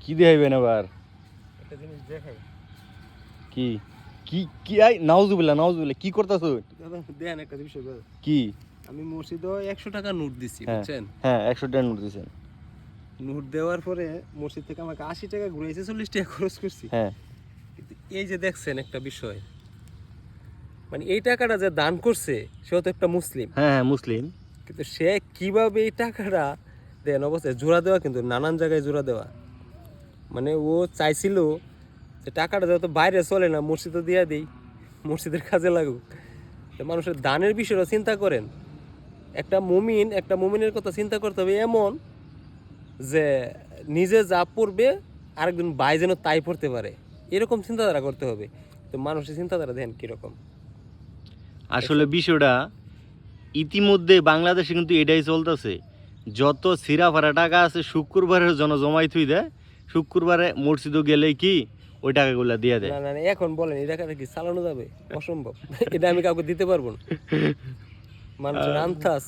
কি দেখাইবেন আবার? একটা জিনিস দেখাই। কি কি কি আই নাউজুবিল্লাহ নাউজুবিল্লাহ, কি করতেছো? দাদা দেন একটা বিষয় দাদা। কি? আমি মসজিদে 100 টাকা নোট দিছি, হ্যাঁ বুঝছেন? হ্যাঁ, 100 টাকা নোট দিয়েছেন। নোট দেওয়ার পরে মসজিদ থেকে আমাকে 80 টাকা ঘুরাইছে, 40 টাকা খরচ করছি। হ্যাঁ কিন্তু এই যে দেখছেন একটা বিষয়, মানে এই টাকাটা যে দান করছে সেও তো একটা মুসলিম, হ্যাঁ হ্যাঁ, মুসলিম। কিন্তু সে কিভাবে এই টাকাটা দেন অবস্থায় জোড়া দেওয়া, কিন্তু নানান জায়গায় জোড়া দেওয়া, মানে ও চাইছিল যে টাকাটা যত বাইরে চলে না, মসজিদে দিয়ে দিই, মসজিদের কাজে লাগুক। তো মানুষের দানের বিষয়টা চিন্তা করেন। একটা মুমিনের কথা চিন্তা করতে হবে এমন যে নিজে যা পড়বে আরেকজন ভাই যেন তাই পড়তে পারে, এরকম চিন্তাধারা করতে হবে। তো মানুষের চিন্তাধারা দেখেন কীরকম। আসলে বিষয়টা ইতিমধ্যে বাংলাদেশে কিন্তু এটাই চলতেছে। যত সিরাফারা টাকা আছে শুক্রবারের জন্য জমাই থুই দেয়, শুক্রবারে মসজিদে গেলেই কি ওই টাকাগুলো দিয়ে দেয়। না না না, এখন বলেন এই টাকাটা কি চালানো যাবে? অসম্ভব। এটা আমি কাউকে দিতে পারবো না। মানুষের আন্তাজ